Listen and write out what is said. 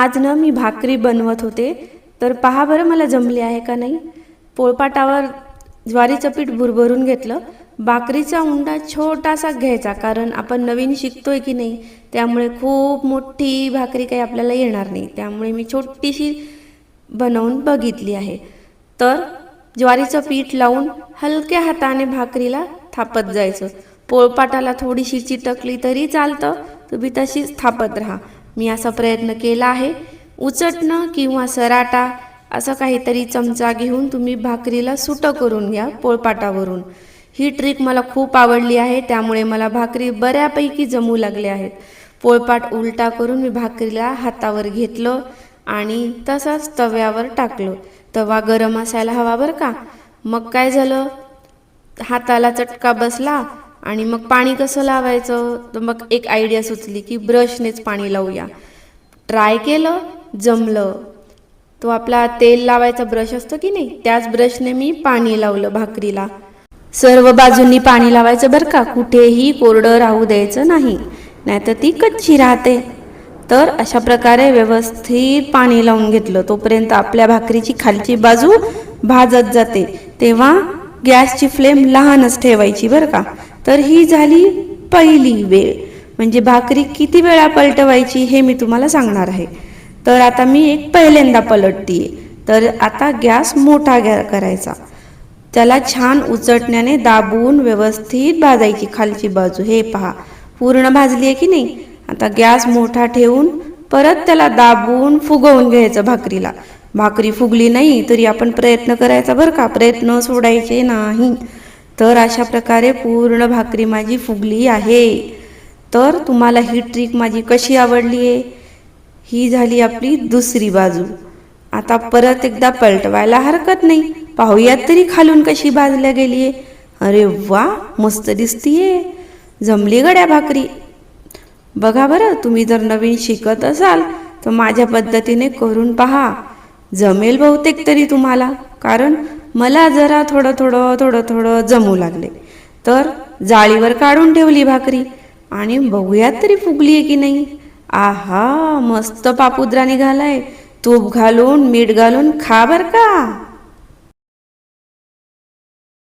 आज ना मी भाकरी बनवत होते, तर पहा बरं मला जमली आहे का नाही. पोळपाटावर ज्वारीचं पीठ भरभरून घेतलं. भाकरीचा उंडा छोटासा घ्यायचा, कारण आपण नवीन शिकतोय की नाही, त्यामुळे खूप मोठी भाकरी काही आपल्याला येणार नाही. त्यामुळे मी छोटीशी बनवून बघितली आहे. तर ज्वारीचं पीठ लावून हलक्या हाताने भाकरीला थापत जायचं. पोळपाटाला थोडीशी चिटकली तरी चालतं, तुम्ही तशीच थापत राहा. मी असा प्रयत्न केला आहे. उचटणं किंवा सराटा असं काहीतरी चमचा घेऊन तुम्ही भाकरीला सुटं करून घ्या पोळपाटावरून. ही ट्रिक मला खूप आवडली आहे, त्यामुळे मला भाकरी बऱ्यापैकी जमू लागल्या आहेत. पोळपाट उलटा करून मी भाकरीला हातावर घेतलं आणि तसंच तव्यावर टाकलं. तवा गरम असायला हवा बरं का. मग काय झालं, हाताला चटका बसला आणि मग पाणी कसं लावायचं, तर मग एक आयडिया सुचली की ब्रशनेच पाणी लावूया. ट्राय केलं, जमलं. तो आपला तेल लावायचा ब्रश असतो की नाही, त्याच ब्रशने मी पाणी लावलं भाकरीला. सर्व बाजूंनी पाणी लावायचं बरं का, कुठेही कोरडं राहू द्यायचं नाही, नाहीतर ती कच्ची राहते. तर अशा प्रकारे व्यवस्थित पाणी लावून घेतलं. तोपर्यंत आपल्या भाकरीची खालची बाजू भाजत जाते, तेव्हा गॅसची फ्लेम लहानच ठेवायची बरं का. तर ही झाली पहिली वेळ, म्हणजे भाकरी किती वेळा पलटवायची हे मी तुम्हाला सांगणार आहे. तर आता मी एक पहिल्यांदा पलटतीये. तर आता गॅस मोठा करायचा, त्याला छान उचटण्याने दाबून व्यवस्थित भाजायची खालची बाजू. हे पहा पूर्ण भाजली आहे की नाही. आता गॅस मोठा ठेवून परत त्याला दाबून फुगवून घ्यायचं भाकरीला. भाकरी फुगली नाही तरी आपण प्रयत्न करायचा बरं का, प्रयत्न सोडायचे नाही. तर अशा प्रकारे पूर्ण भाकरी माझी फुगली आहे. तर तुम्हाला ही ट्रिक माझी कशी आवडली आहे. ही झाली आपली दुसरी बाजू. आता परत एकदा पलटवायला हरकत नाही. पाहूयात तरी खालून कशी भाजल्या गेली आहे. अरे वा, मस्त दिसतीये, जमली गड्या भाकरी. बघा बरं, तुम्ही जर नवीन शिकत असाल तर माझ्या पद्धतीने करून पहा, जमेल बहुतेक तरी तुम्हाला. कारण मला जरा थोडं थोडं जमू लागले. तर जाळीवर काढून ठेवली भाकरी आणि बघूयात तरी फुगली आहे की नाही. आहा, मस्त पापुद्रा निघालाय. तूप घालून मीठ घालून खा बर का.